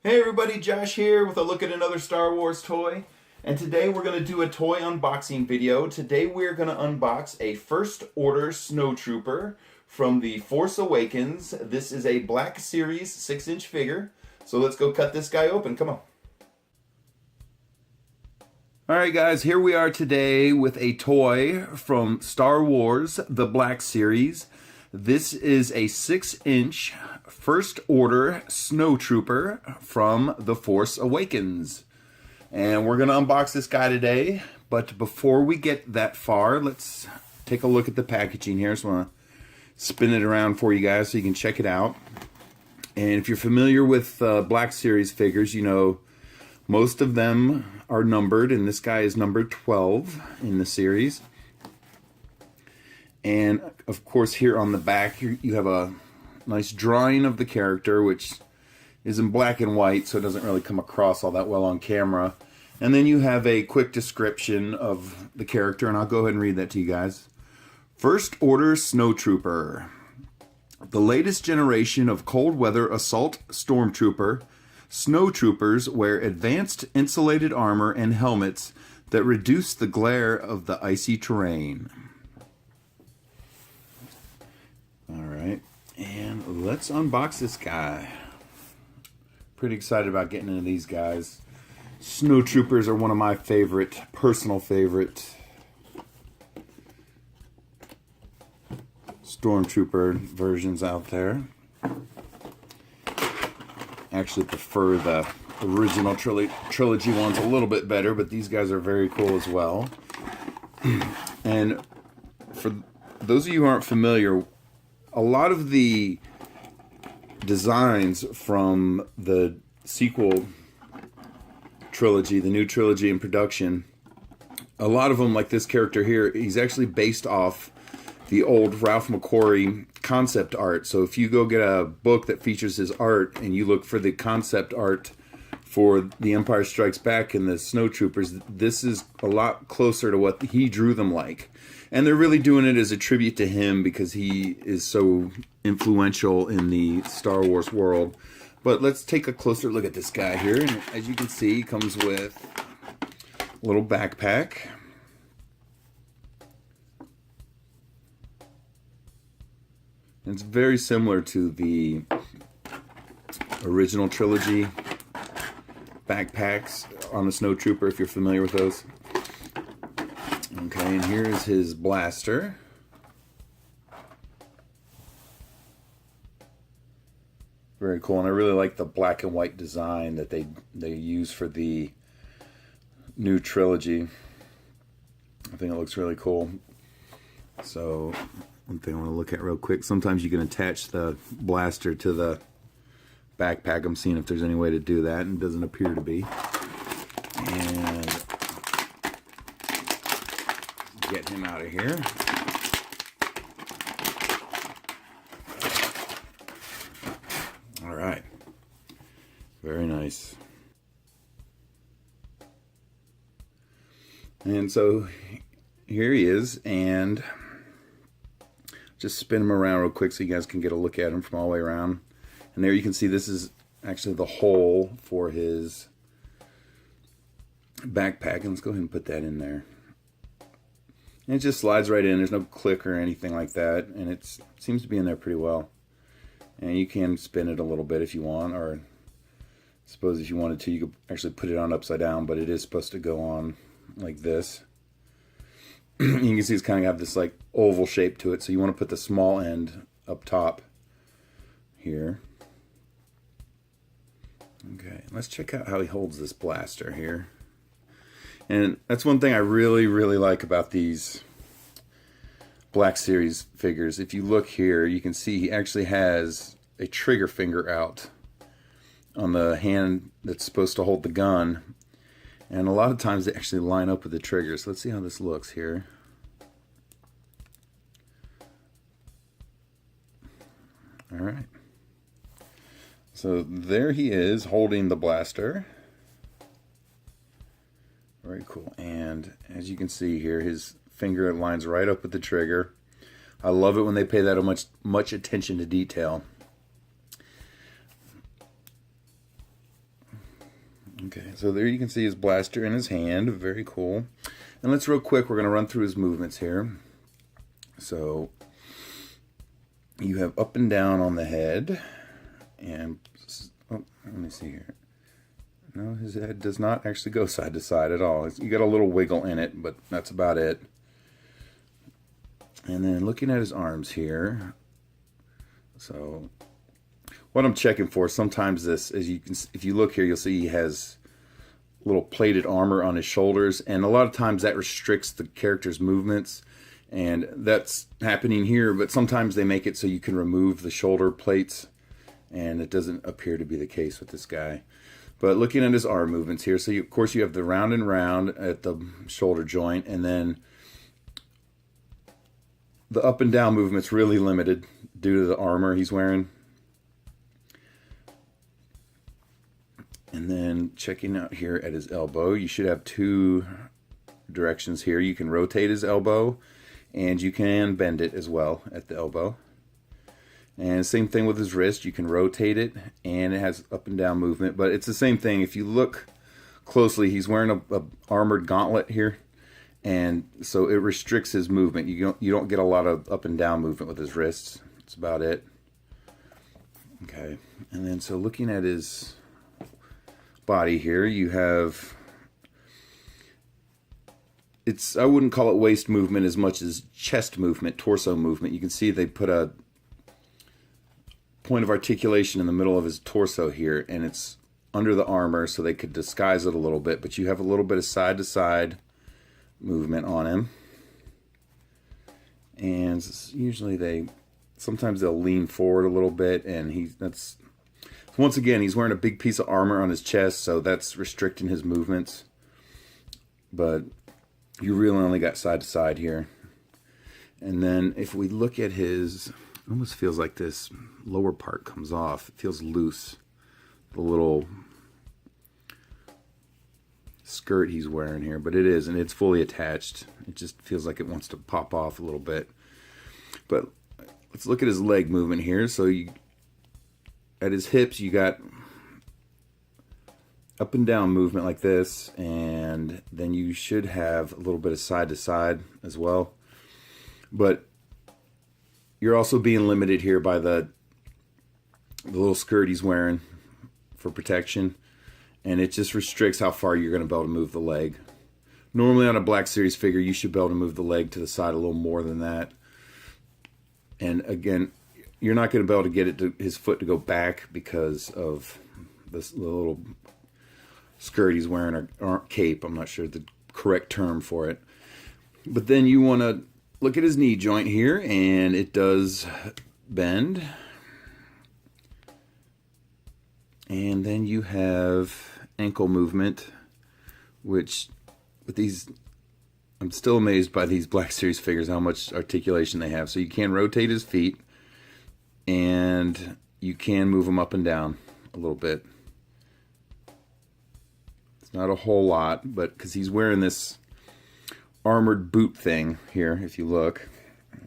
Hey everybody, Josh here with a look at another Star Wars toy. And today we're going to do a toy unboxing video. Today we're going to unbox a First Order Snowtrooper from The Force Awakens. This is a Black Series 6-inch figure. So let's go cut this guy open. Come on. Alright guys, here we are today with a toy from Star Wars, the Black Series. This is a 6-inch First Order Snowtrooper from The Force Awakens. And we're going to unbox this guy today. But before we get that far, let's take a look at the packaging here. So I want to spin it around for you guys so you can check it out. And if you're familiar with Black Series figures, you know most of them are numbered. And this guy is number 12 in the series. And of course here on the back you have a nice drawing of the character, which is in black and white, so it doesn't really come across all that well on camera. And then you have a quick description of the character, and I'll go ahead and read that to you guys. First Order Snowtrooper. The latest generation of cold weather assault stormtrooper. Snowtroopers wear advanced insulated armor and helmets that reduce the glare of the icy terrain. Alright, and let's unbox this guy. Pretty excited about getting into these guys. Snowtroopers are one of my personal favorite Stormtrooper versions out there. Actually prefer the original trilogy ones a little bit better, but these guys are very cool as well. And for those of you who aren't familiar, a lot of the designs from the sequel trilogy, the new trilogy in production, a lot of them, like this character here, he's actually based off the old Ralph McQuarrie concept art. So if you go get a book that features his art and you look for the concept art for The Empire Strikes Back and the Snowtroopers, this is a lot closer to what he drew them like. And they're really doing it as a tribute to him because he is so influential in the Star Wars world. But let's take a closer look at this guy here. And as you can see, he comes with a little backpack. And it's very similar to the original trilogy backpacks on the Snowtrooper, if you're familiar with those. Okay, and here's his blaster. Very cool, and I really like the black and white design that they use for the new trilogy. I think it looks really cool. So, one thing I want to look at real quick, sometimes you can attach the blaster to the backpack. I'm seeing if there's any way to do that, and it doesn't appear to be. And get him out of here. All right. Very nice. And so here he is, and just spin him around real quick so you guys can get a look at him from all the way around. And there you can see this is actually the hole for his backpack. And let's go ahead and put that in there. And it just slides right in. There's no click or anything like that. And it seems to be in there pretty well. And you can spin it a little bit if you want. Or I suppose if you wanted to, you could actually put it on upside down. But it is supposed to go on like this. You can see it's kind of got this like oval shape to it. So you want to put the small end up top here. Okay, let's check out how he holds this blaster here. And that's one thing I really, really like about these Black Series figures. If you look here, you can see he actually has a trigger finger out on the hand that's supposed to hold the gun. And a lot of times they actually line up with the triggers. So let's see how this looks here. All right. So there he is holding the blaster. Very cool. And as you can see here, his finger lines right up with the trigger. I love it when they pay that much attention to detail. Okay, so there you can see his blaster in his hand. Very cool. And let's real quick, we're going to run through his movements here. So you have up and down on the head. And, oh, let me see here. No, his head does not actually go side to side at all. You got a little wiggle in it, but that's about it. And then looking at his arms here. So what I'm checking for, sometimes this, as you can, if you look here, you'll see he has little plated armor on his shoulders, and a lot of times that restricts the character's movements, and that's happening here. But sometimes they make it so you can remove the shoulder plates, and it doesn't appear to be the case with this guy. But looking at his arm movements here, so of course you have the round and round at the shoulder joint, and then the up and down movement's really limited due to the armor he's wearing. And then checking out here at his elbow, you should have two directions here. You can rotate his elbow, and you can bend it as well at the elbow. And same thing with his wrist. You can rotate it, and it has up and down movement. But it's the same thing. If you look closely, he's wearing a armored gauntlet here, and so it restricts his movement. You don't get a lot of up and down movement with his wrists. That's about it. Okay, and then so looking at his body here, you have, I wouldn't call it waist movement as much as chest movement, torso movement. You can see they put a point of articulation in the middle of his torso here, and it's under the armor so they could disguise it a little bit, but you have a little bit of side to side movement on him. And usually sometimes they'll lean forward a little bit, and once again, he's wearing a big piece of armor on his chest, so that's restricting his movements. But you really only got side to side here. And then if we look at his, it almost feels like this lower part comes off. It feels loose. The little skirt he's wearing here, but it is, and it's fully attached. It just feels like it wants to pop off a little bit. But let's look at his leg movement here. So at his hips, you got up and down movement like this, and then you should have a little bit of side to side as well. But you're also being limited here by the little skirt he's wearing for protection, and it just restricts how far you're going to be able to move the leg. Normally on a Black Series figure, you should be able to move the leg to the side a little more than that. And again, you're not going to be able to get his foot to go back because of the little skirt he's wearing, or cape. I'm not sure the correct term for it. But then you want to look at his knee joint here, and it does bend. And then you have ankle movement, which with these, I'm still amazed by these Black Series figures, how much articulation they have. So you can rotate his feet, and you can move them up and down a little bit. It's not a whole lot, but because he's wearing this armored boot thing here, if you look,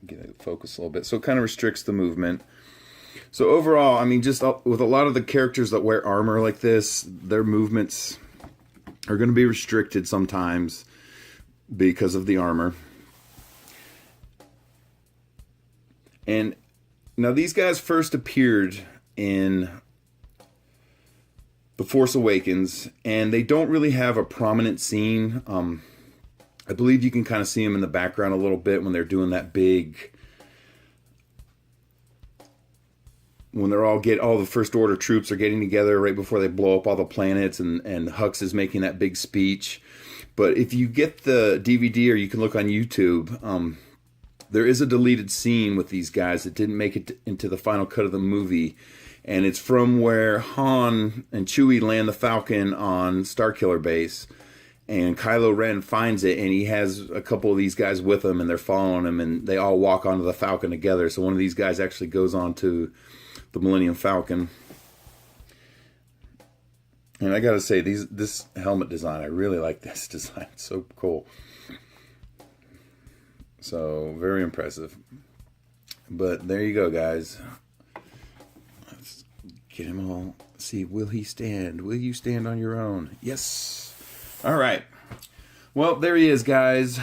get it focus a little bit, so it kind of restricts the movement. So overall, I mean, just with a lot of the characters that wear armor like this, their movements are going to be restricted sometimes because of the armor. And now these guys first appeared in The Force Awakens, and they don't really have a prominent scene. I believe you can kind of see them in the background a little bit when they're doing that big, when all the First Order troops are getting together right before they blow up all the planets, and Hux is making that big speech. But if you get the DVD, or you can look on YouTube, there is a deleted scene with these guys that didn't make it into the final cut of the movie. And it's from where Han and Chewie land the Falcon on Starkiller Base. And Kylo Ren finds it, and he has a couple of these guys with him, and they're following him, and they all walk onto the Falcon together. So one of these guys actually goes on to the Millennium Falcon. And I gotta say, this helmet design, I really like this design. It's so cool. So, very impressive. But there you go, guys. Let's Get him all. See, will he stand? Will you stand on your own? Yes. All right. Well, there he is, guys.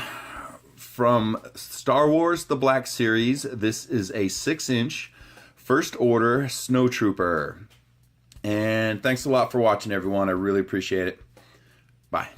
From Star Wars The Black Series, this is a 6-inch First Order Snowtrooper. And thanks a lot for watching, everyone. I really appreciate it. Bye.